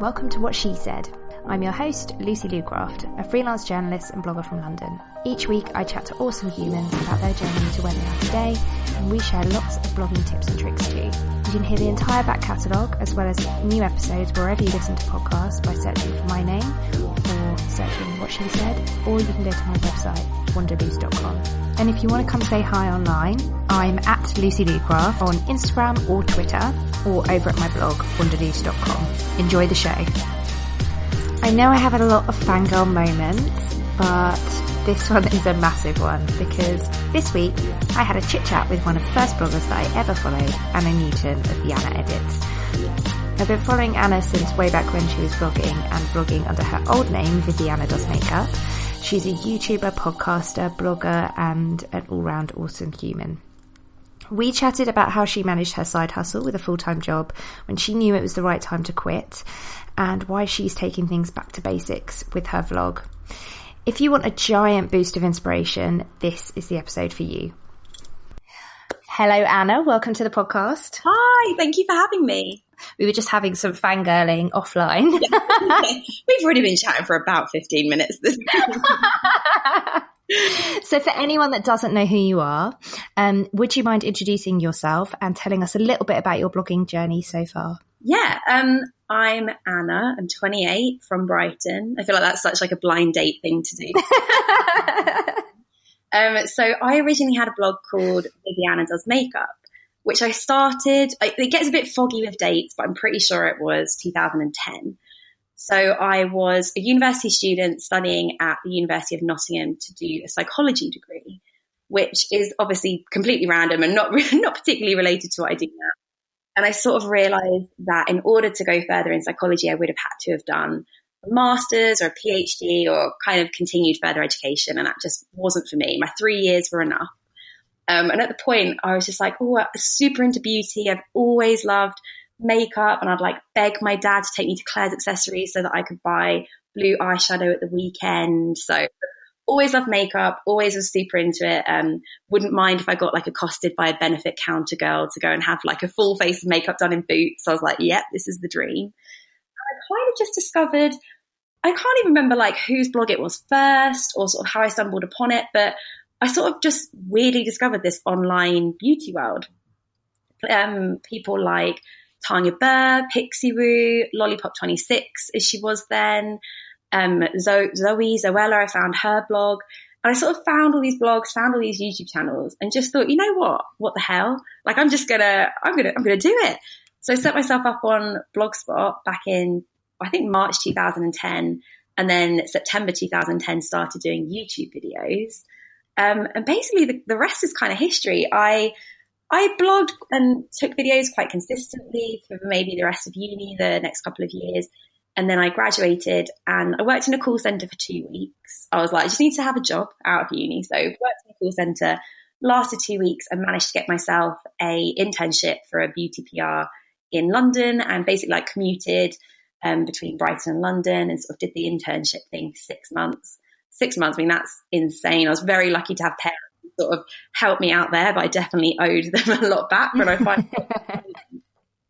Welcome to What She Said. I'm your host, Lucy Lucraft, a freelance journalist and blogger from London. Each week I chat to awesome humans about their journey to where they are today, and we share lots of blogging tips and tricks too. You can hear the entire back catalogue as well as new episodes wherever you listen to podcasts by searching for my name or searching What She Said, or you can go to my website, wanderloose.com. And if you want to come say hi online, I'm at Lucy Lucraft on Instagram or Twitter, or over at my blog, wanderloose.com. Enjoy the show. I know I have had a lot of fangirl moments, but this one is a massive one because this week I had a chit-chat with one of the first bloggers that I ever followed, Anna Newton of Vivianna Edits. I've been following Anna since way back when she was blogging and blogging under her old name, Vivianna Does Makeup. She's a YouTuber, podcaster, blogger, and an all-round awesome human. We chatted about how she managed her side hustle with a full-time job when she knew it was the right time to quit, and why she's taking things back to basics with her vlog. If you want a giant boost of inspiration, this is the episode for you. Hello, Anna. Welcome to the podcast. Hi, thank you for having me. We were just having some fangirling offline. We've already been chatting for about 15 minutes. So for anyone that doesn't know who you are, would you mind introducing yourself and telling us a little bit about your blogging journey so far? Yeah, I'm Anna. I'm 28 from Brighton. I feel like that's such like a blind date thing to do. So I originally had a blog called Vivianna Does Makeup, which I started, it gets a bit foggy with dates, but I'm pretty sure it was 2010. So I was a university student studying at the University of Nottingham to do a psychology degree, which is obviously completely random and not particularly related to what I do now. And I sort of realized that in order to go further in psychology, I would have had to have done a master's or a PhD or kind of continued further education. And that just wasn't for me. My 3 years were enough. And at the point I was just like, oh, I'm super into beauty. I've always loved makeup, and I'd like beg my dad to take me to Claire's Accessories so that I could buy blue eyeshadow at the weekend. So always loved makeup, always was super into it. Wouldn't mind if I got like accosted by a benefit counter girl to go and have like a full face of makeup done in Boots. So I was like, yep, this is the dream. And I kind of just discovered, I can't even remember like whose blog it was first or sort of how I stumbled upon it, but I sort of just weirdly discovered this online beauty world. People like Tanya Burr, Pixie Roo, Lollipop 26 as she was then, Zoella, I found her blog. And I sort of found all these blogs, found all these YouTube channels, and just thought, you know what the hell? Like I'm gonna do it. So I set myself up on Blogspot back in, I think March 2010, and then September 2010 started doing YouTube videos. And basically the rest is kind of history. I blogged and took videos quite consistently for maybe the rest of uni, the next couple of years. And then I graduated and I worked in a call center for 2 weeks. I was like, I just need to have a job out of uni. So worked in a call center, lasted 2 weeks and managed to get myself a internship for a beauty PR in London, and basically like commuted between Brighton and London and sort of did the internship thing for 6 months. 6 months, I mean, that's insane. I was very lucky to have parents who sort of help me out there, but I definitely owed them a lot back when I finally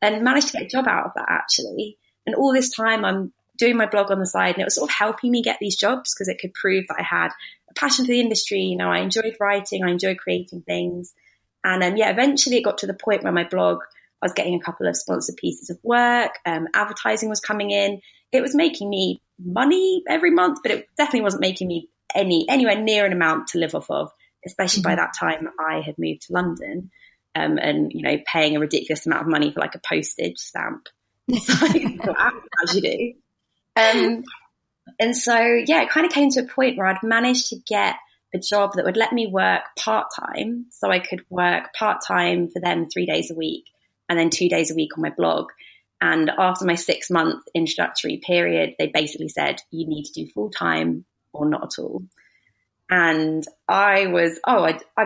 and managed to get a job out of that actually. And all this time I'm doing my blog on the side, and it was sort of helping me get these jobs because it could prove that I had a passion for the industry. You know, I enjoyed writing, I enjoyed creating things. And eventually it got to the point where my blog, I was getting a couple of sponsored pieces of work, advertising was coming in. It was making me money every month, but it definitely wasn't making me anywhere near an amount to live off of, especially by that time I had moved to London, and, you know, paying a ridiculous amount of money for like a postage stamp. So, as you do. And so, it kind of came to a point where I'd managed to get a job that would let me work part-time. So I could work part-time for them 3 days a week and then 2 days a week on my blog. And after my 6-month introductory period, they basically said, you need to do full-time or not at all. And I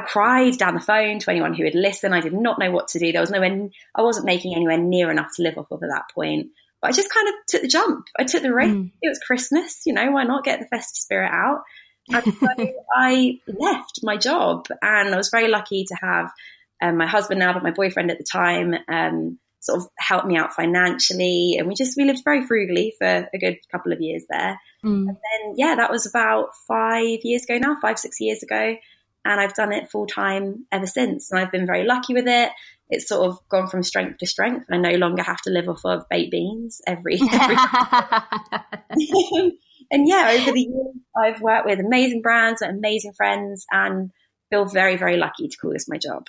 cried down the phone to anyone who would listen. I did not know what to do. I wasn't making anywhere near enough to live off of at that point. But I just kind of took the jump. I took the risk. It was Christmas, you know, why not get the festive spirit out? And so I left my job, and I was very lucky to have my husband now, but my boyfriend at the time, sort of helped me out financially. And we lived very frugally for a good couple of years there. And then, that was about 5 years ago now, 6 years ago. And I've done it full time ever since. And I've been very lucky with it. It's sort of gone from strength to strength. I no longer have to live off of baked beans every And over the years, I've worked with amazing brands and amazing friends and feel very, very lucky to call this my job.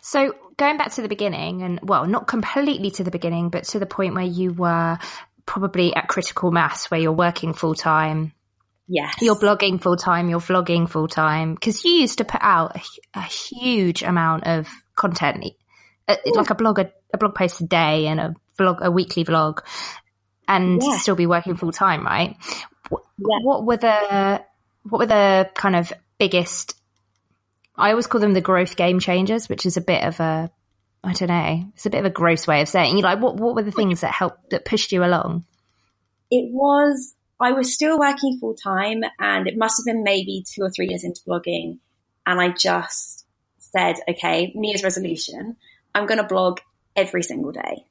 So going back to the beginning, and well, not completely to the beginning, but to the point where you were probably at critical mass, where you're working full time. Yes. You're blogging full time, you're vlogging full time, because you used to put out a huge amount of content, like a blog post a day and a weekly vlog, and still be working full time, right? What were the kind of biggest, I always call them the growth game changers, which is a bit of a, I don't know, it's a bit of a gross way of saying, like, what were the things that pushed you along? I was still working full time, and it must have been maybe 2 or 3 years into blogging. And I just said, okay, New Year's resolution, I'm going to blog every single day,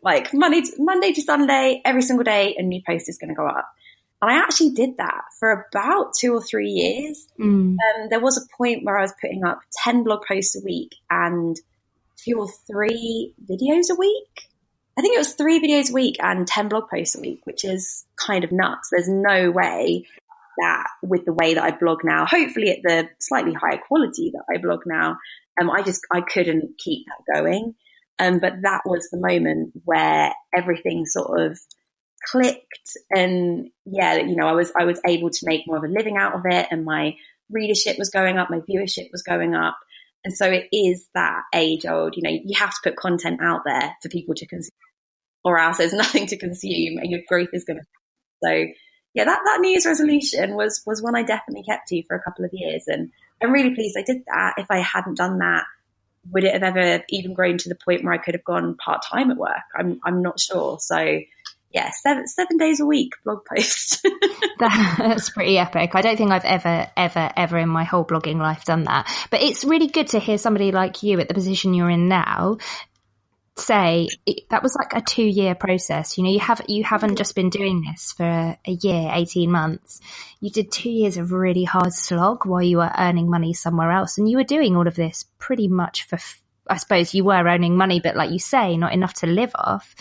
like Monday to Sunday, every single day, a new post is going to go up. And I actually did that for about 2 or 3 years. There was a point where I was putting up 10 blog posts a week and 2 or 3 videos a week. I think it was 3 videos a week and 10 blog posts a week, which is kind of nuts. There's no way that with the way that I blog now, hopefully at the slightly higher quality that I blog now, I couldn't keep that going. But that was the moment where everything sort of clicked, and I was able to make more of a living out of it, and my readership was going up, my viewership was going up. And so it is that age old, you have to put content out there for people to consume, or else there's nothing to consume and your growth is going to. So that New Year's resolution was one I definitely kept to for a couple of years, and I'm really pleased I did that. If I hadn't done that, would it have ever even grown to the point where I could have gone part-time at work? I'm not sure. So 7 days a week blog post. That's pretty epic. I don't think I've ever in my whole blogging life done that. But it's really good to hear somebody like you at the position you're in now say that was like a 2-year process. You haven't just been doing this for a year, 18 months. You did 2 years of really hard slog while you were earning money somewhere else. And you were doing all of this pretty much for, I suppose you were earning money, but like you say, not enough to live off.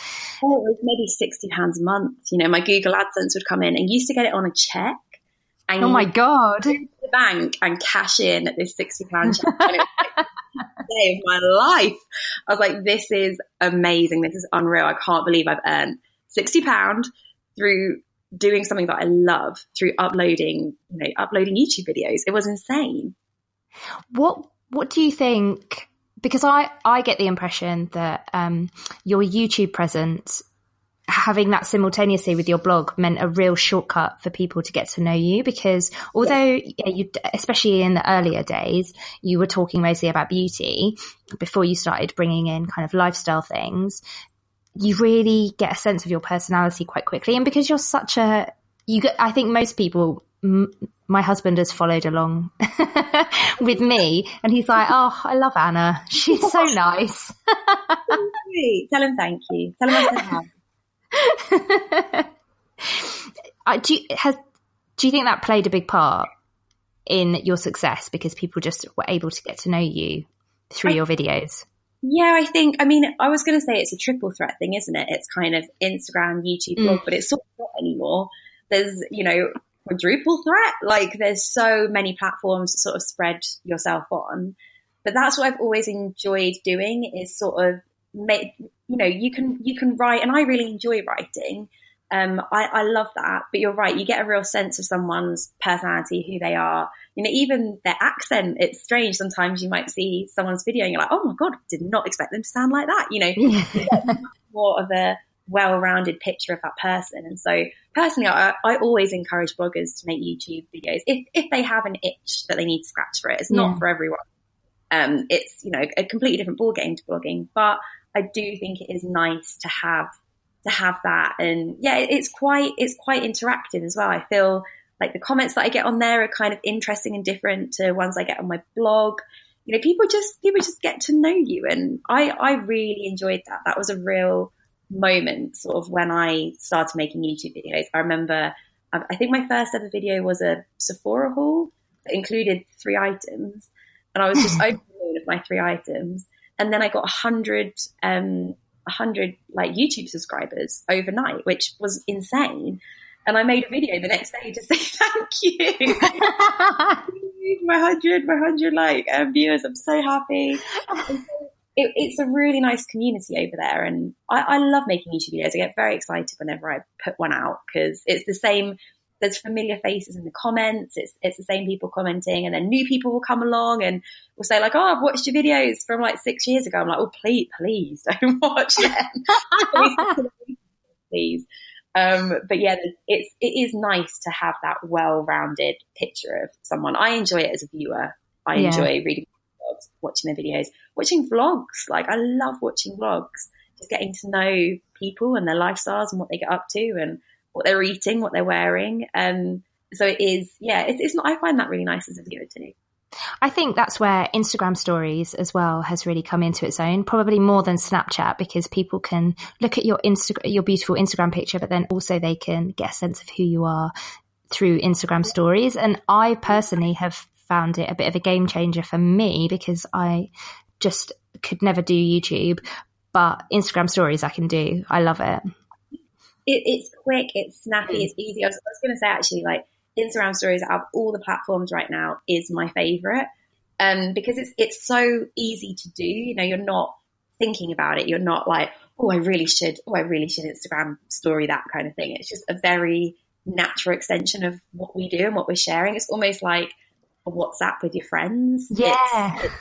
Oh, it was maybe £60 a month. My Google AdSense would come in, and used to get it on a check. And oh my God. Go to the bank and cash in at this £60 check. And it was like the day of my life. I was like, this is amazing. This is unreal. I can't believe I've earned £60 through doing something that I love, through uploading YouTube videos. It was insane. What do you think? Because I get the impression that your YouTube presence, having that simultaneously with your blog, meant a real shortcut for people to get to know you. Because although you, especially in the earlier days, you were talking mostly about beauty before you started bringing in kind of lifestyle things, you really get a sense of your personality quite quickly. And because you're I think most people, my husband has followed along with me, and he's like, oh, I love Anna. She's so nice. Tell him thank you. Tell him I said hi. Do you think that played a big part in your success, because people just were able to get to know you through your videos? Yeah, I was going to say it's a triple threat thing, isn't it? It's kind of Instagram, YouTube, blog, but it's sort of not anymore. There's, quadruple threat. Like, there's so many platforms to sort of spread yourself on. But that's what I've always enjoyed doing, is sort of you can write, and I really enjoy writing. I love that. But you're right, you get a real sense of someone's personality, who they are. Even their accent, it's strange. Sometimes you might see someone's video and you're like, oh my God, did not expect them to sound like that. You get more of a well-rounded picture of that person. And so personally, I always encourage bloggers to make YouTube videos if they have an itch that they need to scratch for it. It's not for everyone. It's a completely different ball game to blogging, but I do think it is nice to have that. And it's quite interactive as well. I feel like the comments that I get on there are kind of interesting and different to ones I get on my blog. people just get to know you. And I really enjoyed that. That was a real moment sort of when I started making YouTube videos. I remember, I think my first ever video was a Sephora haul that included 3 items. And I was just opening all of my 3 items. And then I got 100 like YouTube subscribers overnight, which was insane. And I made a video the next day to say thank you. my 100 like viewers. I'm so happy. It's a really nice community over there, and I love making YouTube videos. I get very excited whenever I put one out because it's the same. There's familiar faces in the comments. It's the same people commenting, and then new people will come along and will say like, "Oh, I've watched your videos from like 6 years ago." I'm like, "Oh, please don't watch them, please." But yeah, it is nice to have that well-rounded picture of someone. I enjoy it as a viewer. I enjoy reading blogs, watching their videos, watching vlogs. Like I love watching vlogs, just getting to know people and their lifestyles and what they get up to and what they're eating, what they're wearing. So it is, it's not, I find that really nice as a viewer too. I think that's where Instagram stories as well has really come into its own, probably more than Snapchat, because people can look at your beautiful Instagram picture, but then also they can get a sense of who you are through Instagram stories. And I personally have found it a bit of a game changer for me because I just could never do YouTube, but Instagram stories I can do. I love it. It's quick, it's snappy, it's easy. I was going to say actually, like, Instagram stories out of all the platforms right now is my favorite, because it's so easy to do. You're not thinking about it. You're not like, I really should Instagram story that kind of thing. It's just a very natural extension of what we do and what we're sharing. It's almost like a WhatsApp with your friends. Yeah, it's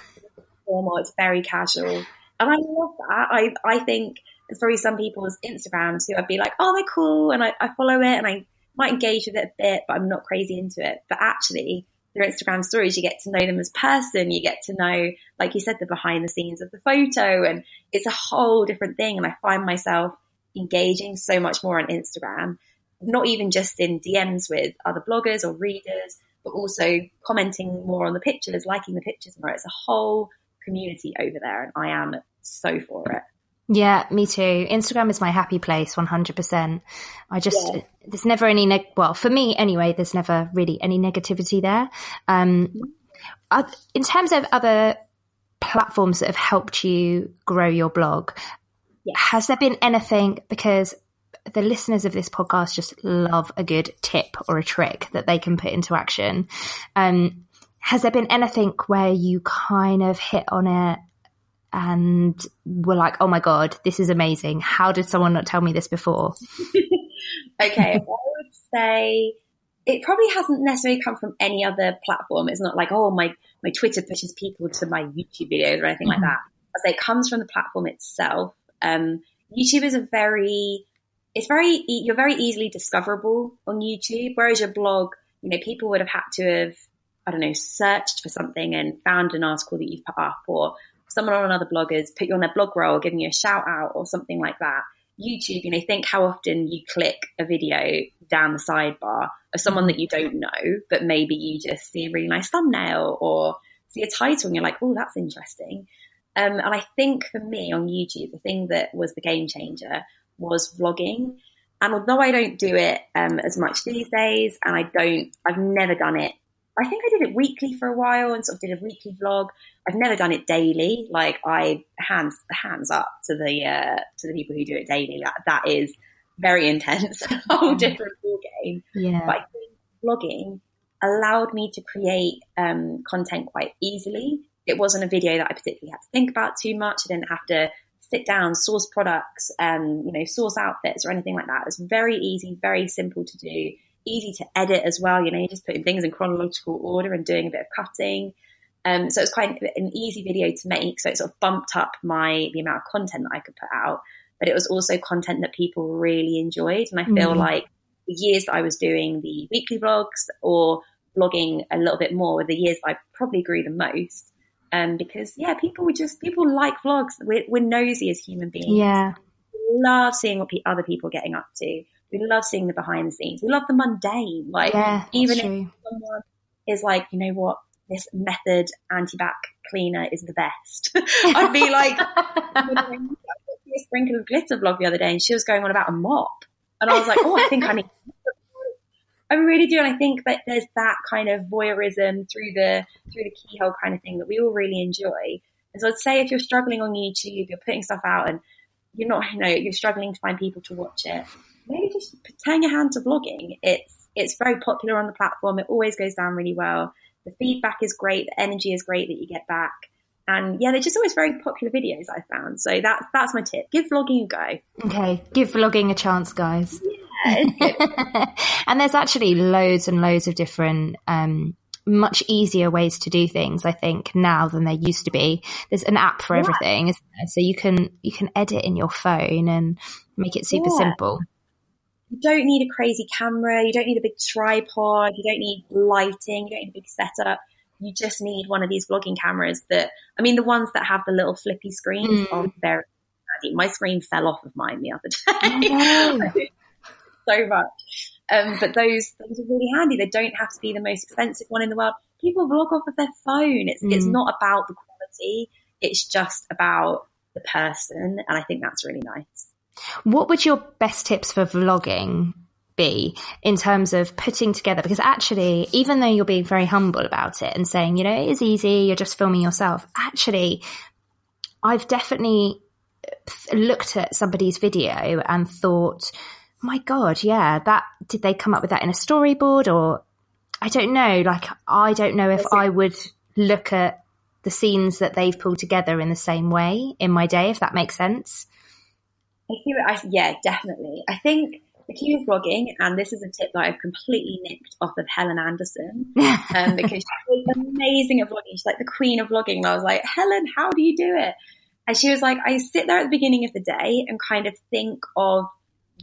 formal. It's very casual, and I love that. I think there's probably some people's Instagrams who I'd be like, oh, they're cool, and I follow it, and I might engage with it a bit, but I'm not crazy into it. But actually, through Instagram stories, you get to know them as a person. You get to know, like you said, the behind the scenes of the photo, and it's a whole different thing. And I find myself engaging so much more on Instagram, not even just in DMs with other bloggers or readers, but also commenting more on the pictures, liking the pictures more. It's a whole community over there, and I am so for it. Yeah, me too. Instagram is my happy place, 100%. There's never any, for me anyway, there's never really any negativity there. In terms of other platforms that have helped you grow your blog, has there been anything, because the listeners of this podcast just love a good tip or a trick that they can put into action. Has there been anything where you kind of hit on it and we're like, oh my God, this is amazing. How did someone not tell me this before? Okay, I would say it probably hasn't necessarily come from any other platform. It's not like, my Twitter pushes people to my YouTube videos or anything like that. I'd say it comes from the platform itself. YouTube is you're very easily discoverable on YouTube, whereas your blog, people would have had to have, I don't know, searched for something and found an article that you've put up, or someone on another blogger's put you on their blog roll, giving you a shout out or something like that. YouTube, think how often you click a video down the sidebar of someone that you don't know, but maybe you just see a really nice thumbnail or see a title and you're like, oh, that's interesting. And I think for me on YouTube, the thing that was the game changer was vlogging. And although I don't do it as much these days, and I've never done it. I think I did it weekly for a while and sort of did a weekly vlog. I've never done it daily. Like hands up to the people who do it daily. That is very intense, a whole different ball game. Yeah. But I think vlogging allowed me to create content quite easily. It wasn't a video that I particularly had to think about too much. I didn't have to sit down, source products, source outfits or anything like that. It was very easy, very simple to do. Easy to edit as well. You're just putting things in chronological order and doing a bit of cutting. So it's quite an easy video to make. So it sort of bumped up the amount of content that I could put out, but it was also content that people really enjoyed. And I feel like the years that I was doing the weekly vlogs or blogging a little bit more were the years that I probably grew the most. Because people like vlogs. We're nosy as human beings. Yeah. We love seeing what other people are getting up to. We love seeing the behind the scenes. We love the mundane. Even if someone is like, you know what, this method anti-bac cleaner is the best. I'd be like, I got a sprinkle of glitter vlog the other day, and she was going on about a mop, and I was like, oh, I think I need. I really do, and I think that there's that kind of voyeurism through the keyhole kind of thing that we all really enjoy. And so I'd say if you're struggling on YouTube, you're putting stuff out, and you're not, you're struggling to find people to watch it, maybe just turn your hand to vlogging. It's very popular on the platform. It always goes down really well. The feedback is great. The energy is great that you get back. And yeah, they're just always very popular videos, I found. So that's my tip. Give vlogging a go. Okay, give vlogging a chance, guys. Yeah, it's good. And there's actually loads and loads of different much easier ways to do things, I think, now than there used to be. There's an app for everything, isn't there? So you can edit in your phone and make it super simple. You don't need a crazy camera. You don't need a big tripod. You don't need lighting. You don't need a big setup. You just need one of these vlogging cameras the ones that have the little flippy screens are very handy. My screen fell off of mine the other day. Oh, no. So much. But those are really handy. They don't have to be the most expensive one in the world. People vlog off of their phone. It's not about the quality. It's just about the person. And I think that's really nice. What would your best tips for vlogging be in terms of putting together? Because actually, even though you're being very humble about it and saying, it is easy, you're just filming yourself. Actually, I've definitely looked at somebody's video and thought, my God, yeah, did they come up with that in a storyboard? Or I don't know, I don't know if I would look at the scenes that they've pulled together in the same way in my day, if that makes sense. Yeah, definitely. I think the key with vlogging, and this is a tip that I've completely nicked off of Helen Anderson, because she's amazing at vlogging. She's like the queen of vlogging. And I was like, Helen, how do you do it? And she was like, I sit there at the beginning of the day and kind of think of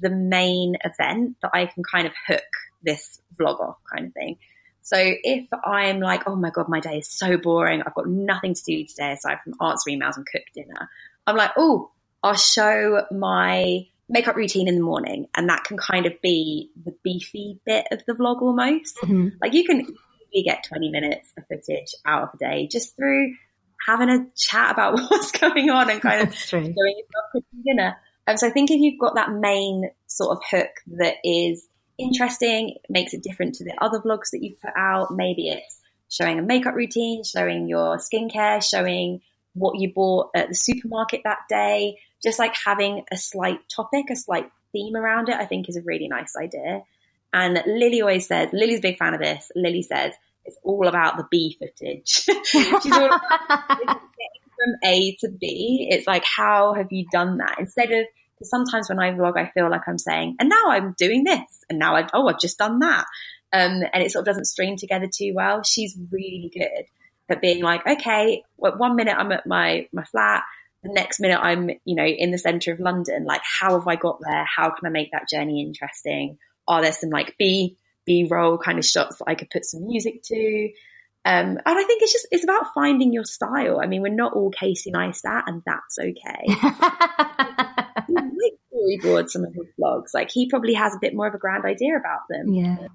the main event that I can kind of hook this vlog off kind of thing. So if I'm like, oh my God, my day is so boring, I've got nothing to do today aside from answer emails and cook dinner, I'm like, oh, I'll show my makeup routine in the morning, and that can kind of be the beefy bit of the vlog almost. Mm-hmm. Like you get 20 minutes of footage out of the day just through having a chat about what's going on and kind of showing yourself cooking dinner. So I think if you've got that main sort of hook that is interesting, makes it different to the other vlogs that you've put out, maybe it's showing a makeup routine, showing your skincare, showing what you bought at the supermarket that day, just like having a slight topic, a slight theme around it, I think is a really nice idea. And Lily always says, Lily's a big fan of this, Lily says, it's all about the B footage. She's all about getting from A to B. It's like, how have you done that? Instead of, because sometimes when I vlog, I feel like I'm saying, and now I'm doing this, and now I've just done that. And it sort of doesn't string together too well. She's really good at being like, okay, well, 1 minute I'm at my flat, the next minute I'm, in the center of London. Like, how have I got there? How can I make that journey interesting? Are there some like B-roll kind of shots that I could put some music to? And I think it's about finding your style. I mean, we're not all Casey Neistat, and that's okay. Like storyboard some of his vlogs. Like he probably has a bit more of a grand idea about them. Yeah.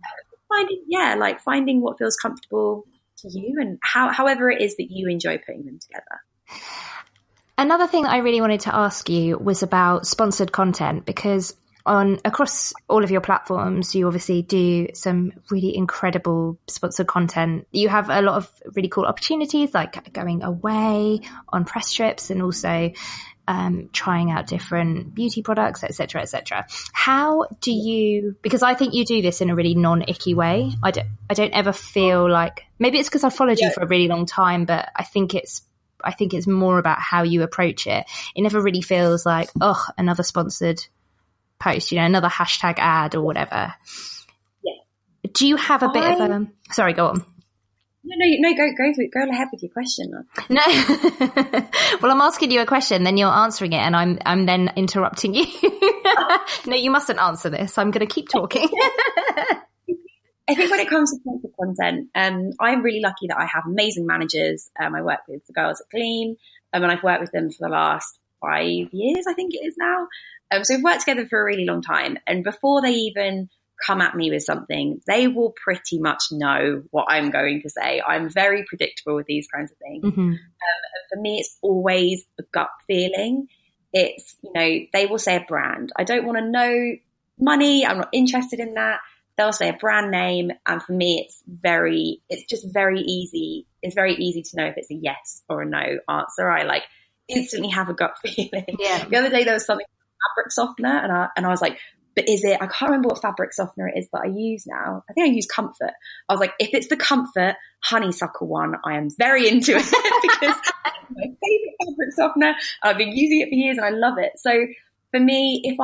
Finding what feels comfortable to you, and however it is that you enjoy putting them together. Another thing I really wanted to ask you was about sponsored content, because across all of your platforms, you obviously do some really incredible sponsored content. You have a lot of really cool opportunities, like going away on press trips and also trying out different beauty products, etc., etc. How do you, because I think you do this in a really non-icky way. I don't ever feel like, maybe it's because I followed you for a really long time, but I think it's more about how you approach it. It never really feels like, oh, another sponsored post, another hashtag ad or whatever. Yeah. Do you have a bit of a, sorry, go on. No, go ahead with your question. No. Well, I'm asking you a question, then you're answering it, and I'm then interrupting you. No, you mustn't answer this. I'm going to keep talking. I think when it comes to sponsored content, I'm really lucky that I have amazing managers. I work with the girls at Gleam, and I've worked with them for the last 5 years, I think it is now. So we've worked together for a really long time. And before they even come at me with something, they will pretty much know what I'm going to say. I'm very predictable with these kinds of things. Mm-hmm. For me, it's always a gut feeling. It's, they will say a brand. I don't want to know money. I'm not interested in that. They'll say a brand name. And for me, it's just very easy. It's very easy to know if it's a yes or a no answer. I instantly have a gut feeling. Yeah. The other day there was something fabric softener and I was like, but is it, I can't remember what fabric softener it is that I use now. I think I use Comfort. I was like, if it's the Comfort honeysuckle one, I am very into it because it's my favorite fabric softener. I've been using it for years and I love it. So for me, if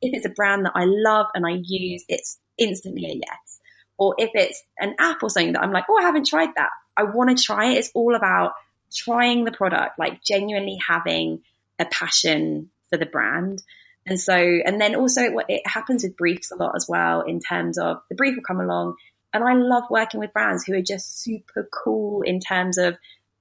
it's a brand that I love and I use, it's instantly a yes. Or if it's an app or something that I'm like, oh, I haven't tried that, I want to try it. It's all about trying the product, genuinely having a passion for the brand. And so, and then also it happens with briefs a lot as well, in terms of the brief will come along. And I love working with brands who are just super cool in terms of,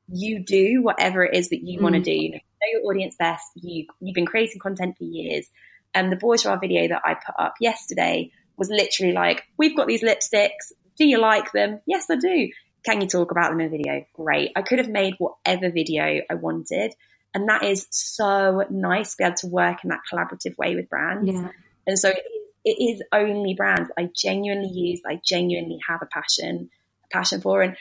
you do whatever it is that you want to do. You know your audience best. You've been creating content for years. And the bourgeois video that I put up yesterday was literally like, we've got these lipsticks. Do you like them? Yes, I do. Can you talk about them in a video? Great. I could have made whatever video I wanted. And that is so nice to be able to work in that collaborative way with brands. Yeah. And so it is only brands I genuinely use, I genuinely have a passion for. And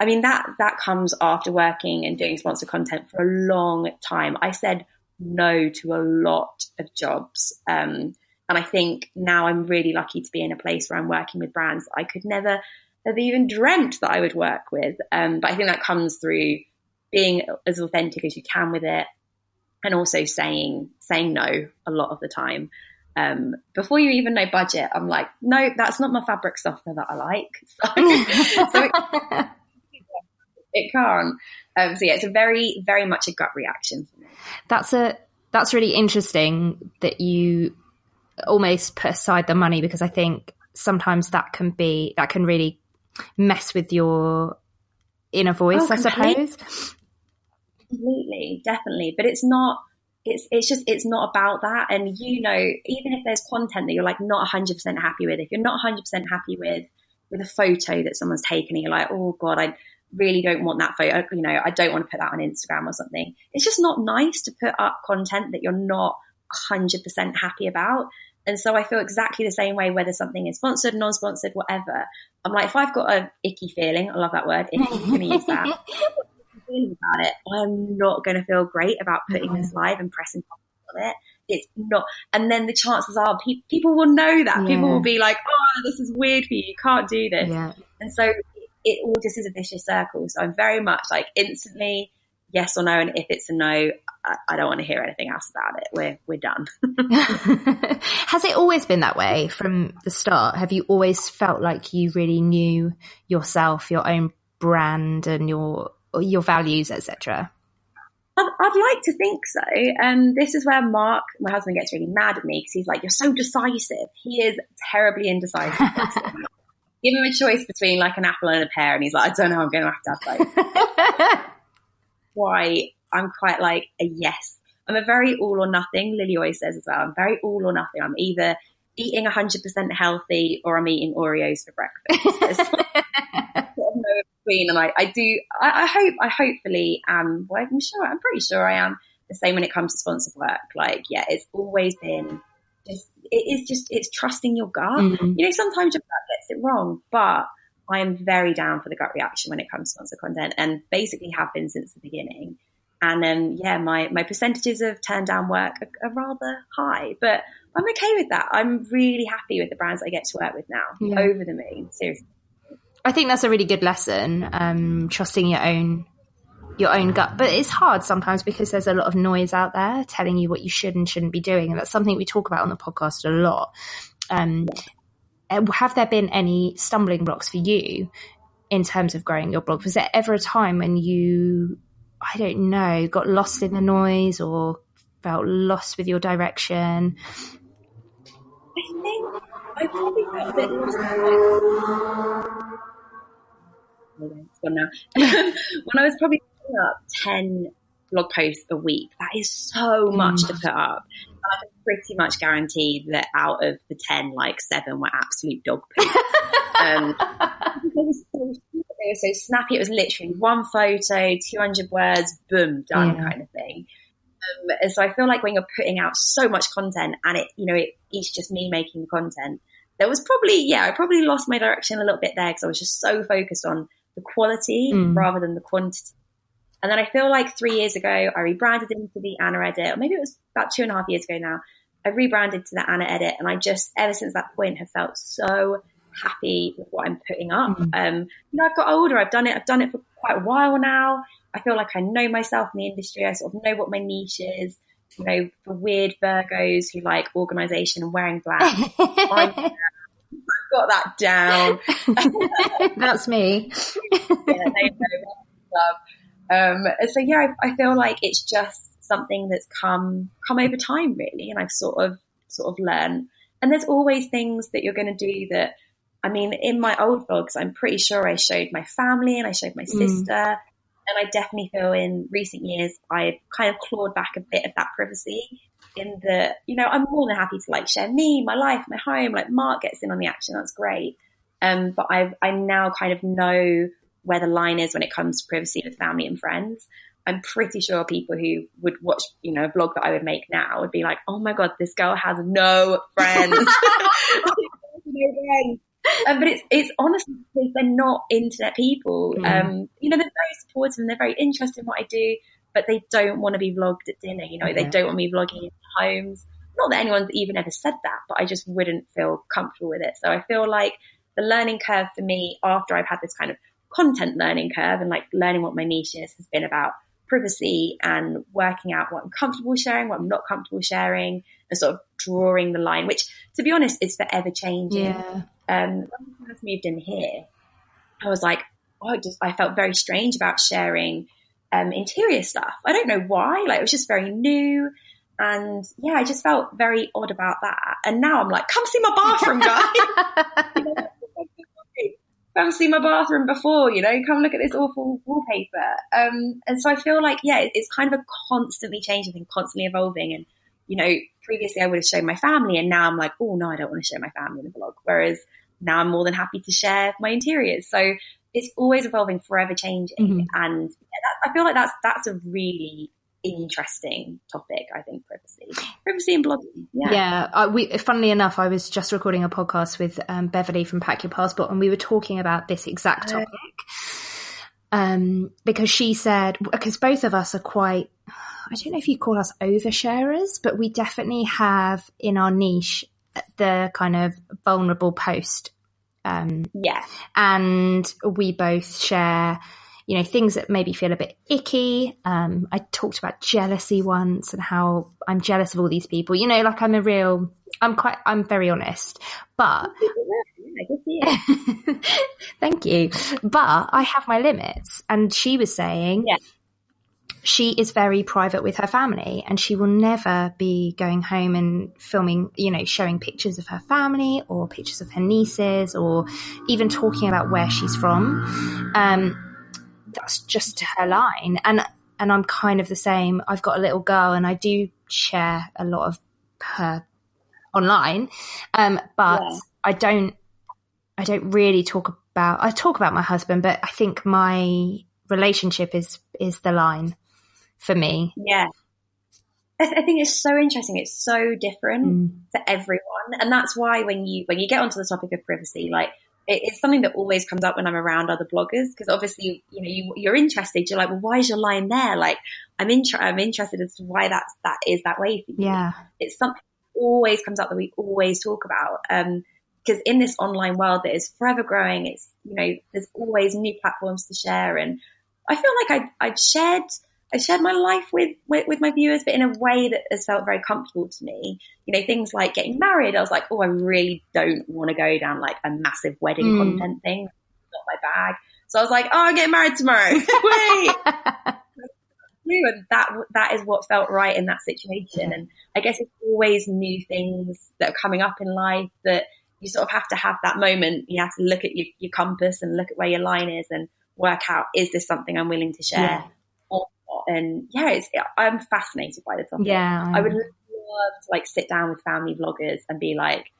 I mean, that comes after working and doing sponsored content for a long time. I said no to a lot of jobs. And I think now I'm really lucky to be in a place where I'm working with brands I could never have even dreamt that I would work with. But I think that comes through being as authentic as you can with it, and also saying no a lot of the time. Before you even know budget, I'm like, no, that's not my fabric softener that I like. So it can't. So yeah, it's a very, very much a gut reaction for me. That's really interesting that you almost put aside the money, because I think sometimes that can really mess with your inner voice, I suppose. Completely, definitely. But it's not not about that. And even if there's content that you're not 100% happy with, if you're not 100% happy with a photo that someone's taken and you're like, oh God, I really don't want that photo, I don't want to put that on Instagram or something. It's just not nice to put up content that you're not 100% happy about. And so I feel exactly the same way, whether something is sponsored, non-sponsored, whatever. I'm like, if I've got an icky feeling, I love that word, icky, I'm going to use that. Feeling about it, I'm not going to feel great about putting this live and pressing on it. It's not. And then the chances are people will know that. People will be like, oh, this is weird for you. You can't do this. Yeah. And so it all just is a vicious circle. So I'm very much instantly yes or no. And if it's a no, I don't want to hear anything else about it. We're done. Has it always been that way from the start? Have you always felt like you really knew yourself, your own brand and your values, etc.? I'd like to think so. This is where Mark, my husband, gets really mad at me because he's like, you're so decisive. He is terribly indecisive. Give him a choice between an apple and a pear and he's like, I don't know, I'm going to have both. Why I'm quite a yes. I'm a very all or nothing. Lily always says as well, I'm very all or nothing. I'm either eating 100% healthy or I'm eating Oreos for breakfast. And I hopefully am. Well, I'm pretty sure I am the same when it comes to sponsored work. It's always been it's trusting your gut. Mm-hmm. Sometimes your gut gets it wrong, but I am very down for the gut reaction when it comes to sponsored content, and basically have been since the beginning. And my percentages of turned down work are rather high, but I'm okay with that. I'm really happy with the brands I get to work with now. Yeah. Over the moon, seriously. I think that's a really good lesson, trusting your own gut. But it's hard sometimes because there's a lot of noise out there telling you what you should and shouldn't be doing. And that's something we talk about on the podcast a lot. Have there been any stumbling blocks for you in terms of growing your blog? Was there ever a time when you, I don't know, got lost in the noise or felt lost with your direction? I think I probably felt a bit lost. It's gone now. When I was probably up 10 blog posts a week. That is so much to put up. And I can pretty much guarantee that out of the 10, like 7 were absolute dog poop. They were so snappy. It was literally one photo, 200 words, boom, done kind of thing. And so I feel like when you're putting out so much content and it's just me making the content, there was I probably lost my direction a little bit there because I was just so focused on the quality rather than the quantity. And then I feel like 3 years ago, I rebranded into the Anna Edit, or maybe it was about 2.5 years ago now. I rebranded to the Anna Edit, and I just, ever since that point, have felt so happy with what I'm putting up. I've got older. I've done it for quite a while now. I feel like I know myself in the industry. I sort of know what my niche is. You know, for weird Virgos who like organisation and wearing black, I've got that down. That's me. I feel like it's just something that's come over time, really, and I've sort of learned. And there's always things that you're going to do that. I mean, in my old vlogs, I'm pretty sure I showed my family and I showed my sister. And I definitely feel in recent years, I've kind of clawed back a bit of that privacy in that, I'm more than happy to like share me, my life, my home, like Mark gets in on the action. That's great. But I now kind of know where the line is when it comes to privacy with family and friends. I'm pretty sure people who would watch, a vlog that I would make now would be like, oh my God, this girl has no friends. But it's honestly because they're not internet people. They're very supportive and they're very interested in what I do, but they don't want to be vlogged at dinner. They don't want me vlogging in homes. Not that anyone's even ever said that, but I just wouldn't feel comfortable with it. So I feel like the learning curve for me after I've had this kind of content learning curve and like learning what my niche is has been about privacy and working out what I'm comfortable sharing, what I'm not comfortable sharing, and sort of drawing the line, which to be honest is forever changing. When I first moved in here, I was like, I felt very strange about sharing interior stuff. I don't know why, like it was just very new. And I just felt very odd about that. And now I'm like, come see my bathroom, guys. Come see my bathroom before, come look at this awful wallpaper. And so I feel like, it's kind of a constantly changing thing, constantly evolving. And, previously I would have shown my family and now I'm like, oh no, I don't want to show my family in the vlog. Whereas now I'm more than happy to share my interiors. So it's always evolving, forever changing. And I feel like that's a really interesting topic, I think, privacy and blogging. Funnily enough, I was just recording a podcast with Beverly from Pack Your Passport, and we were talking about this exact topic because she said, because both of us are quite, I don't know if you call us oversharers, but we definitely have in our niche the kind of vulnerable post and we both share things that maybe feel a bit icky. I talked about jealousy once and how I'm jealous of all these people. Like I'm very honest, but thank you. But I have my limits. And she was saying she is very private with her family and she will never be going home and filming, showing pictures of her family or pictures of her nieces or even talking about where she's from. That's just her line. And I'm kind of the same. I've got a little girl and I do share a lot of her online. But I don't really talk about my husband, but I think my relationship is the line for me. Yeah. I think it's so interesting. It's so different for everyone. And that's why when you get onto the topic of privacy, like, it's something that always comes up when I'm around other bloggers, because obviously, you're interested. You're like, well, why is your line there? Like, I'm interested as to why that is that way for you. Yeah. It's something that always comes up that we always talk about. Because in this online world that is forever growing, it's, there's always new platforms to share. And I feel like I've shared my life with my viewers, but in a way that has felt very comfortable to me. Things like getting married. I was like, oh, I really don't want to go down like a massive wedding content thing. Not my bag. So I was like, oh, I'm getting married tomorrow. And that is what felt right in that situation. And I guess it's always new things that are coming up in life that you sort of have to have that moment. You have to look at your compass and look at where your line is and work out, is this something I'm willing to share? Or And yeah, I'm fascinated by the topic. Yeah, I would love to like sit down with family vloggers and be like,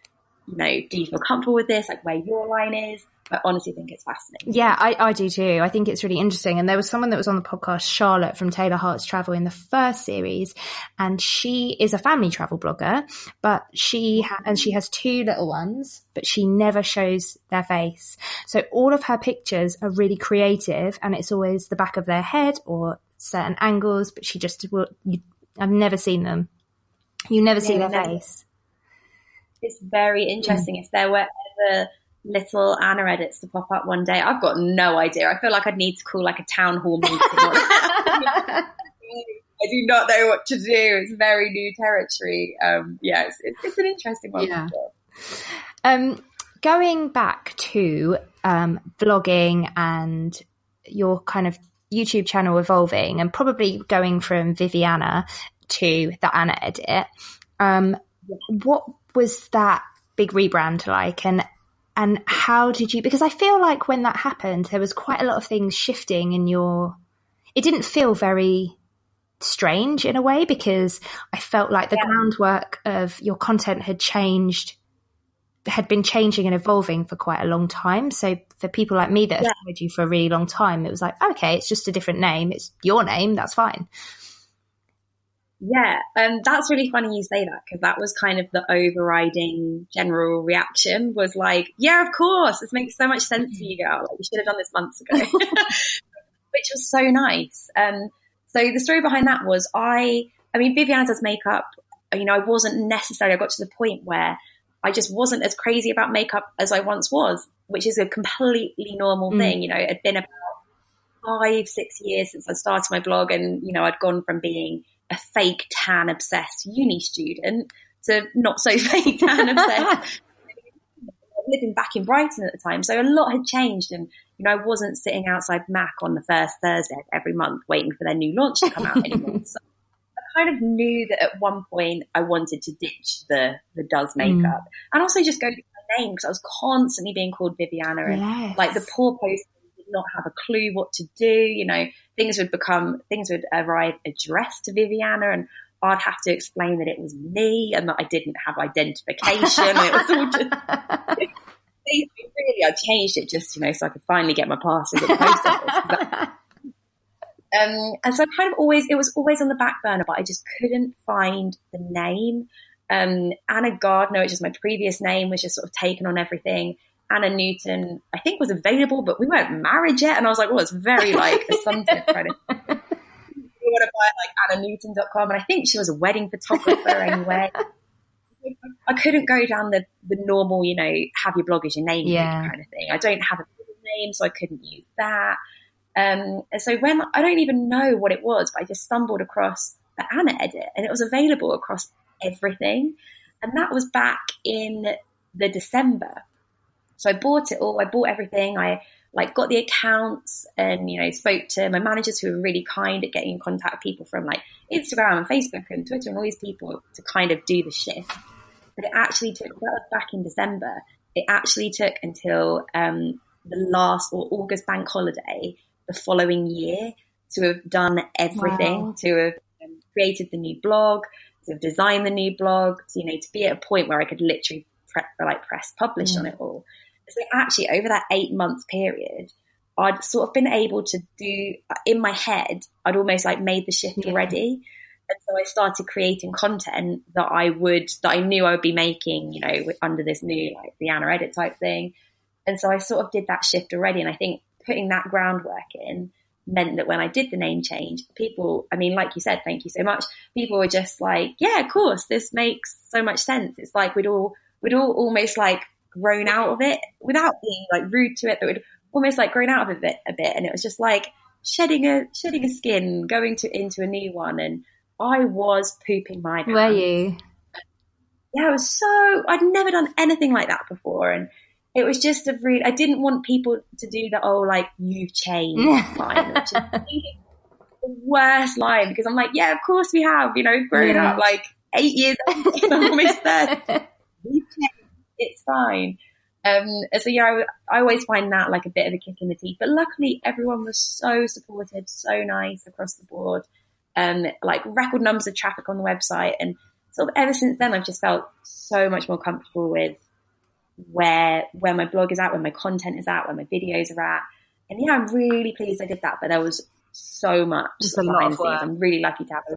you know, do you feel comfortable with this? Like where your line is? I honestly think it's fascinating. Yeah, I do too. I think it's really interesting. And there was someone that was on the podcast, Charlotte from Taylor Hearts Travel, in the first series, and she is a family travel blogger, but she has 2 little ones, but she never shows their face. So all of her pictures are really creative, and it's always the back of their head or certain angles, but she just I've never seen them. You never see their face. It's very interesting. If there were ever little Anna edits to pop up one day, I've got no idea. I feel like I'd need to call like a town hall meeting. I do not know what to do. It's very new territory. Yeah, it's an interesting one. Yeah. Going back to vlogging and your kind of YouTube channel evolving, and probably going from Vivianna to the Anna edit, what was that big rebrand like, and how did you, because I feel like when that happened there was quite a lot of things shifting in it didn't feel very strange in a way, because I felt like the groundwork of your content had been changing and evolving for quite a long time. So for people like me that have followed you for a really long time, it was like, okay, it's just a different name, it's your name, that's fine. Yeah, that's really funny you say that, because that was kind of the overriding general reaction was like, yeah, of course, this makes so much sense to you, girl. Like, you should have done this months ago, which was so nice. So the story behind that was I mean, Vivianna Does Makeup, you know, I got to the point where I just wasn't as crazy about makeup as I once was, which is a completely normal thing. You know, it had been about 5-6 years since I started my blog, and, you know, I'd gone from being a fake tan obsessed uni student to not so fake tan obsessed living back in Brighton at the time. So a lot had changed, and, you know, I wasn't sitting outside Mac on the first Thursday of every month waiting for their new launch to come out anymore. So I kind of knew that at one point I wanted to ditch the Does Makeup and also just go to my name, because I was constantly being called Vivianna, and like the poor post did not have a clue what to do. You know, things would arrive addressed to Vivianna, and I'd have to explain that it was me and that I didn't have identification. It was all just really, I changed it just, you know, so I could finally get my parcels at the post office. And so kind of it was always on the back burner, but I just couldn't find the name. Anna Gardner, which is my previous name, was just sort of taken on everything. Anna Newton, I think, was available, but we weren't married yet. And I was like, well, it's very like assumptive kind of. You want to buy like AnnaNewton.com, and I think she was a wedding photographer anyway. I couldn't go down the normal, you know, have your blog as your name kind of thing. I don't have a middle name, so I couldn't use that. And so when I don't even know what it was, but I just stumbled across the Anna edit, and it was available across everything. And that was back in the December. So I bought it all. I bought everything. I like got the accounts, and, you know, spoke to my managers, who were really kind at getting in contact with people from like Instagram and Facebook and Twitter and all these people to kind of do the shift. But it actually took, that was back in December, it actually took until the last or August bank holiday the following year to have done everything, to have created the new blog, to have designed the new blog, to, you know, to be at a point where I could literally press publish on it all. So actually over that 8-month period, I'd sort of been able to do, in my head, I'd almost like made the shift already. And so I started creating content that I knew I would be making, you know, under this new like the Anna edit type thing. And so I sort of did that shift already. And I think putting that groundwork in meant that when I did the name change, people, I mean, like you said, thank you so much. People were just like, yeah, of course, this makes so much sense. It's like we'd all almost like grown out of it without being like rude to it, but we'd almost like grown out of it a bit. And it was just like shedding a skin, going into a new one. And I was pooping my pants. Were you? Yeah, I'd never done anything like that before. And it was just I didn't want people to do the, oh, like, you've changed line, which is the worst line, because I'm like, yeah, of course we have, you know, grown up like 8 years old, I'm almost 30. We've changed, it's fine. So yeah, I always find that like a bit of a kick in the teeth, but luckily everyone was so supportive, so nice across the board. Like record numbers of traffic on the website, and sort of ever since then I've just felt so much more comfortable with where my blog is at, where my content is at, where my videos are at. And yeah, I'm really pleased I did that, but there was so much behind the scenes. I'm really lucky to have a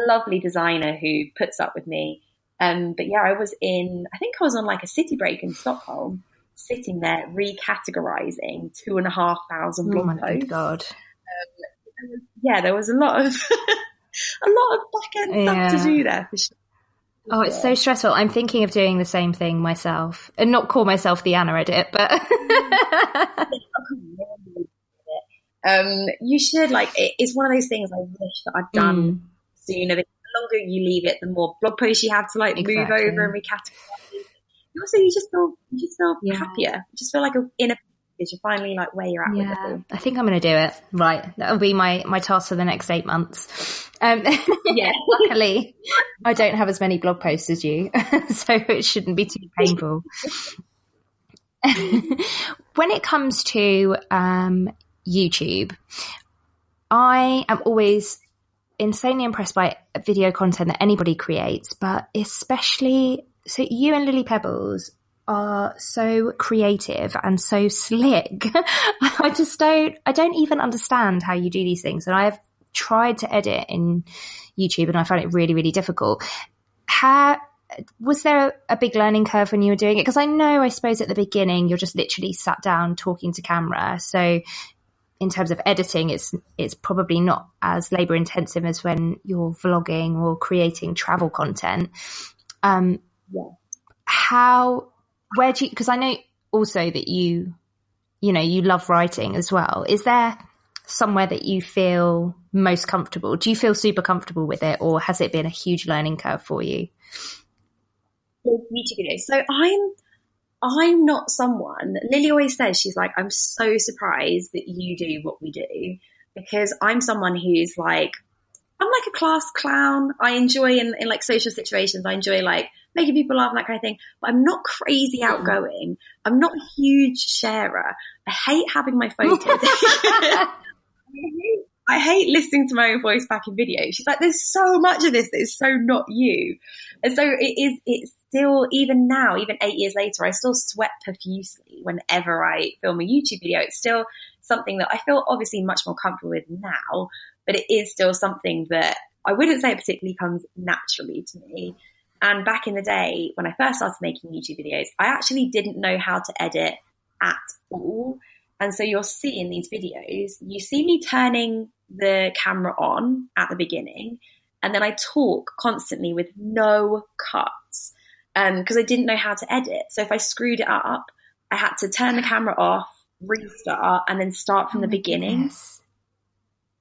lovely designer who puts up with me. But yeah, I think I was on like a city break in Stockholm, sitting there recategorizing 2,500 blog posts. My good God. Yeah, there was a lot of back end stuff to do there for sure. Oh, it's so stressful. I'm thinking of doing the same thing myself, and not call myself the Anna edit, but you should, like, it's one of those things I wish that I'd done sooner. The longer you leave it, the more blog posts you have to like move over and recategorize. Also, you just feel happier. You just feel like in a because you're finally like where you're at with it all. I think I'm going to do it. Right. That'll be my task for the next 8 months. Luckily, I don't have as many blog posts as you, so it shouldn't be too painful. When it comes to YouTube, I am always insanely impressed by video content that anybody creates, but especially, so you and Lily Pebbles are so creative and so slick. I don't even understand how you do these things. And I've tried to edit in YouTube and I found it really, really difficult. Was there a big learning curve when you were doing it? Because I suppose at the beginning, you're just literally sat down talking to camera. So in terms of editing, it's probably not as labor intensive as when you're vlogging or creating travel content. Where do you, because I know also that you love writing as well. Is there somewhere that you feel most comfortable? Do you feel super comfortable with it, or has it been a huge learning curve for you? YouTube videos. So I'm not someone, Lily always says, she's like, I'm so surprised that you do what we do, because I'm someone who's like, I'm like a class clown. I enjoy in like social situations, I enjoy like making people laugh and that kind of thing, but I'm not crazy outgoing. I'm not a huge sharer. I hate having my photos. I hate listening to my own voice back in video. She's like, there's so much of this that is so not you. And so it's still, even now, even 8 years later, I still sweat profusely whenever I film a YouTube video. It's still something that I feel obviously much more comfortable with now, but it is still something that I wouldn't say it particularly comes naturally to me. And back in the day, when I first started making YouTube videos, I actually didn't know how to edit at all. And so you'll see in these videos, you see me turning the camera on at the beginning, and then I talk constantly with no cuts because I didn't know how to edit. So if I screwed it up, I had to turn the camera off, restart, and then start from the beginning. Goodness.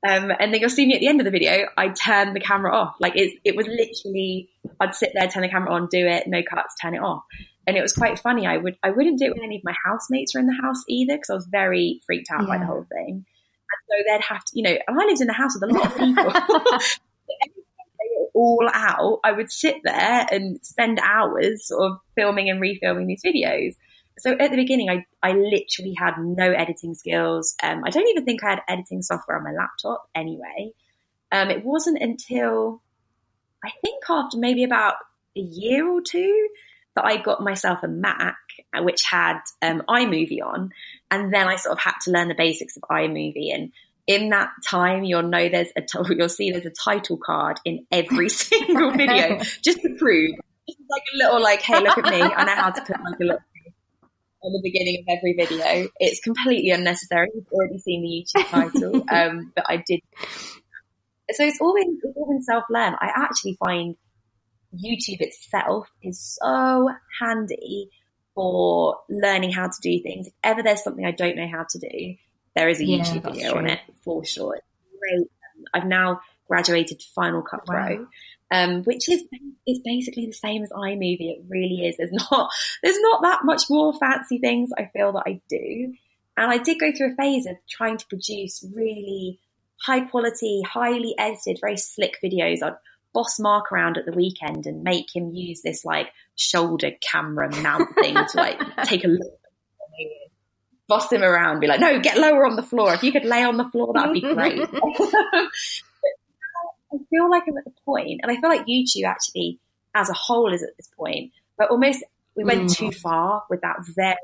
And then you'll see me at the end of the video, I turn the camera off. Like it was literally, I'd sit there, turn the camera on, do it, no cuts, turn it off. And it was quite funny. I wouldn't do it when any of my housemates were in the house either, because I was very freaked out by the whole thing. And so they'd have to, and I lived in a house with a lot of people. They were all out. I would sit there and spend hours sort of filming and refilming these videos. So at the beginning, I literally had no editing skills. I don't even think I had editing software on my laptop anyway. It wasn't until, I think after maybe about a year or two, that I got myself a Mac, which had iMovie on. And then I sort of had to learn the basics of iMovie. And in that time, you'll see there's a title card in every single video, just to prove. Just like a little like, hey, look at me. I know how to put like a little on the beginning of every video. It's completely unnecessary. You've already seen the YouTube title, but I did. So it's all been self-learn. I actually find YouTube itself is so handy for learning how to do things. If ever there's something I don't know how to do, there is a YouTube video on it for sure. It's great. I've now graduated to Final Cut Pro. Which is basically the same as iMovie. It really is. There's not that much more fancy things I feel that I do. And I did go through a phase of trying to produce really high quality, highly edited, very slick videos. I'd boss Mark around at the weekend and make him use this like shoulder camera mount thing to like take a look at me, boss him around, be like, no, get lower on the floor. If you could lay on the floor, that'd be great. But now I feel like I'm at the point, and I feel like YouTube actually as a whole is at this point, but almost we went too far with that very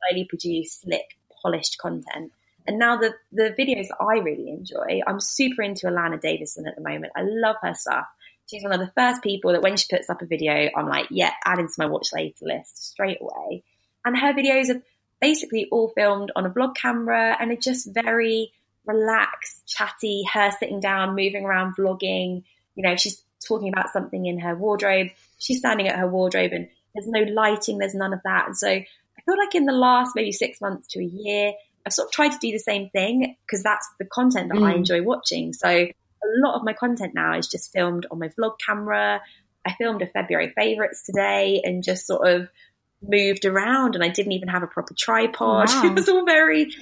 highly produced, slick, polished content. And now the videos that I really enjoy, I'm super into Alana Davison at the moment. I love her stuff. She's one of the first people that when she puts up a video, I'm like, yeah, add into my watch later list straight away. And her videos are basically all filmed on a vlog camera and are just very relaxed, chatty, her sitting down, moving around, vlogging. You know, she's talking about something in her wardrobe. She's standing at her wardrobe and there's no lighting, there's none of that. And so I feel like in the last maybe 6 months to a year, I've sort of tried to do the same thing because that's the content that I enjoy watching. So a lot of my content now is just filmed on my vlog camera. I filmed a February favorites today and just sort of moved around, and I didn't even have a proper tripod. Wow. It was all very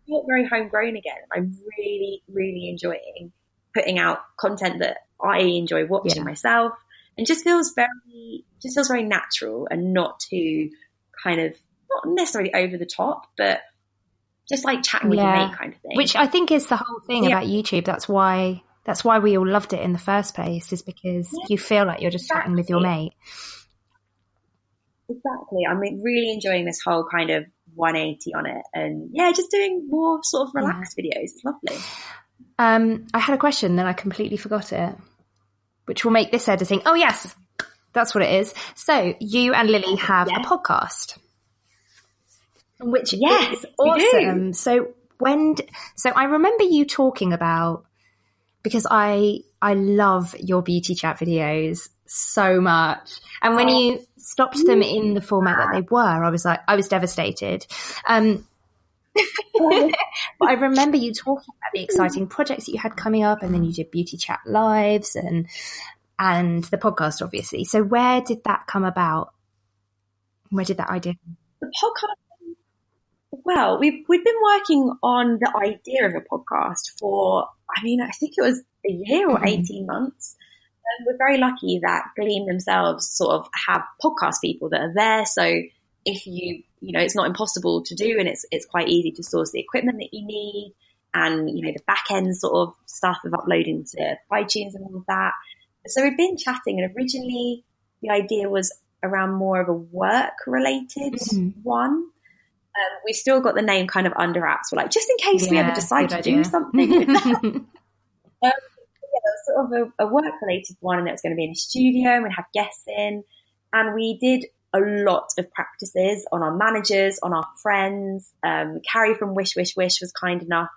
homegrown again. I'm really, really enjoying putting out content that I enjoy watching myself, and just feels very natural and not too kind of, not necessarily over the top, but just like chatting with your mate kind of thing. Which I think is the whole thing about YouTube. That's why we all loved it in the first place, is because you feel like you're just chatting with your mate. Exactly. I'm really enjoying this whole kind of 180 on it, and just doing more sort of relaxed videos. It's lovely. I had a question, then I completely forgot it, which will make this editing. Oh yes, that's what it is. So you and Lily have a podcast, which is awesome. So I remember you talking about, because I love your beauty chat videos so much. And when you stopped them in the format that they were, I was devastated. But I remember you talking about the exciting projects that you had coming up, and then you did beauty chat lives and the podcast, obviously. So where did that come about? Where did that idea? The podcast. Well, we've been working on the idea of a podcast for, I think it was a year or 18 months. And we're very lucky that Gleam themselves sort of have podcast people that are there. So if it's not impossible to do, and it's quite easy to source the equipment that you need, and, the back end sort of stuff of uploading to iTunes and all of that. So we've been chatting, and originally the idea was around more of a work related one. We've still got the name kind of under wraps. We're like, just in case we ever decide to do something with that. That's sort of a work-related one, and it was going to be in a studio, and we'd have guests in. And we did a lot of practices on our managers, on our friends. Carrie from Wish Wish Wish was kind enough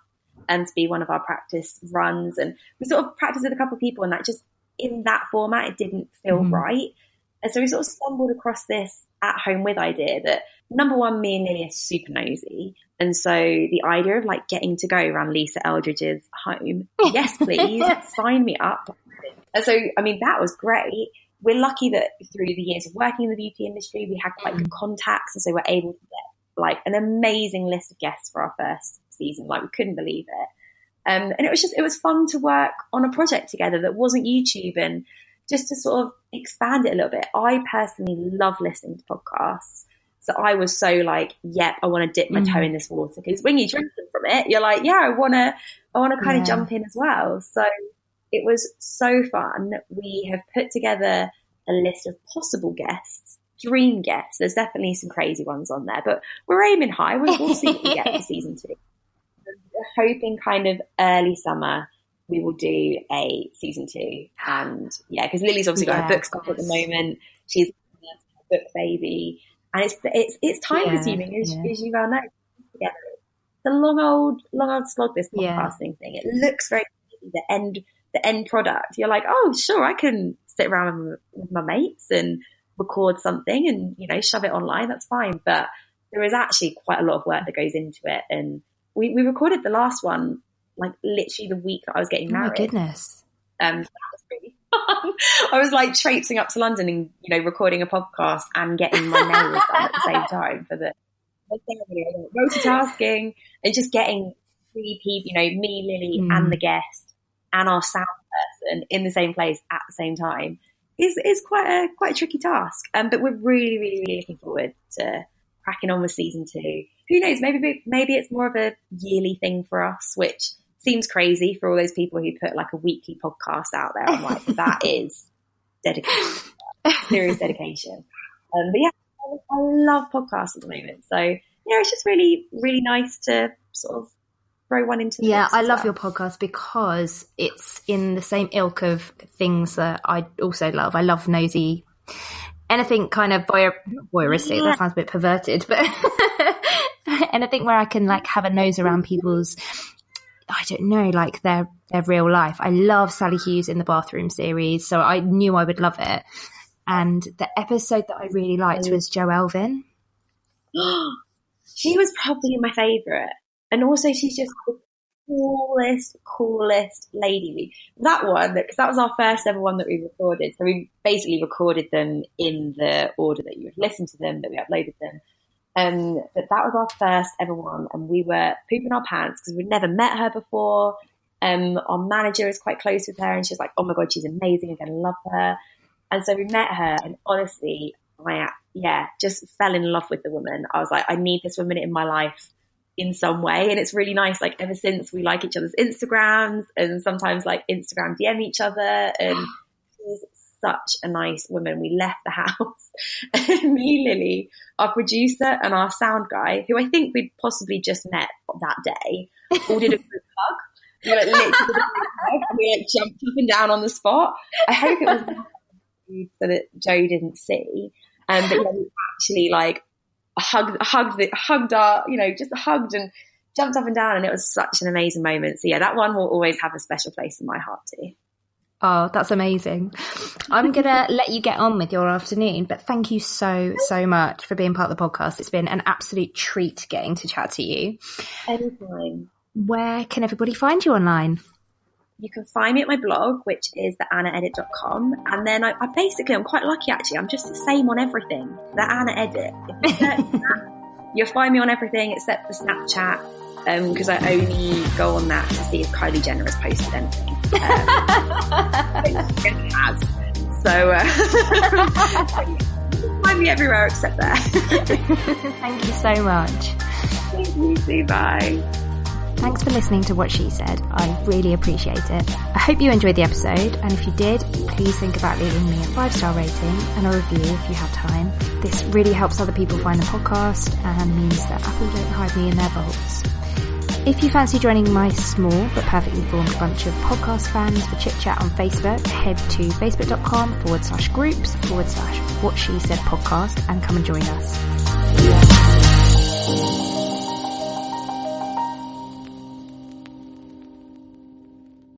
to be one of our practice runs. And we sort of practiced with a couple of people, and that just, in that format, it didn't feel right. And so we sort of stumbled across this at home with idea that, number one, me and Lily are super nosy. And so the idea of like getting to go around Lisa Eldridge's home, yes, please, sign me up. And so, that was great. We're lucky that through the years of working in the beauty industry, we had quite good contacts. And so we're able to get like an amazing list of guests for our first season. Like, we couldn't believe it. And it was fun to work on a project together that wasn't YouTube, and just to sort of expand it a little bit. I personally love listening to podcasts. So I was so like, I want to dip my toe in this water, because when you drink them from it, you're like, I want to kind of jump in as well. So it was so fun. We have put together a list of possible guests, dream guests. There's definitely some crazy ones on there, but we're aiming high. We'll see what we get for season 2. We're hoping kind of early summer we will do a season 2. And because Lily's obviously got her book stuff at the moment. She's a book baby. And it's time consuming, as you well know. Yeah. It's a long old slog, this podcasting thing. It looks very easy, the end product. You're like, oh, sure, I can sit around with my mates and record something and, shove it online. That's fine. But there is actually quite a lot of work that goes into it. And we recorded the last one, like literally the week that I was getting married. Oh my goodness. That was really fun. I was like traipsing up to London and, recording a podcast and getting my nails done at the same time for the multitasking, and just getting 3 people, me, Lily, and the guest, and our sound person in the same place at the same time is quite a tricky task. But we're really, really, really looking forward to cracking on with season 2. Who knows? Maybe it's more of a yearly thing for us, which seems crazy for all those people who put like a weekly podcast out there. I'm like, that is dedication, serious dedication. But yeah, I love podcasts at the moment. So yeah, it's just really, really nice to sort of throw one into the mix I love well. your podcast because it's in the same ilk of things that I also love. I love nosy, anything kind of voyeuristic. That sounds a bit perverted, but anything where I can like have a nose around people's, I don't know, like their real life. I love Sally Hughes in the Bathroom series, so I knew I would love it. And the episode that I really liked was Joe Elvin. She was probably my favourite. And also she's just the coolest lady. That one, because that was our first ever one that we recorded. So we basically recorded them in the order that you would listen to them, that we uploaded them. But that was our first ever one. And we were pooping our pants because we'd never met her before. Our manager is quite close with her and she's like, oh my God, she's amazing. I'm going to love her. And so we met her and honestly, just fell in love with the woman. I was like, I need this woman in my life in some way. And it's really nice. Like ever since we like each other's Instagrams and sometimes like Instagram DM each other, and she's such a nice woman. We left the house and me, Lily, our producer and our sound guy, who I think we'd possibly just met that day, all did a group hug. We like literally did a group hug and we like jumped up and down on the spot. I hope it was so that Joe didn't see. But yeah, we actually like hugged our, just hugged and jumped up and down, and it was such an amazing moment. So yeah, that one will always have a special place in my heart too. Oh, that's amazing. I'm going to let you get on with your afternoon, but thank you so much for being part of the podcast. It's been an absolute treat getting to chat to you. Anytime. Where can everybody find you online? You can find me at my blog, which is theannaedit.com. And then I'm quite lucky actually. I'm just the same on everything. The Anna Edit. If you search that, you'll find me on everything except for Snapchat, because I only go on that to see if Kylie Jenner has posted anything. Find me everywhere except there. Thank you so much. Thank you too. Bye. Thanks for listening to What She Said. I really appreciate it. I hope you enjoyed the episode, and if you did, please think about leaving me a 5-star rating and a review if you have time. This really helps other people find the podcast and means that Apple don't hide me in their vaults. If you fancy joining my small but perfectly formed bunch of podcast fans for chit-chat on Facebook, head to facebook.com/groups/What She Said podcast and come and join us.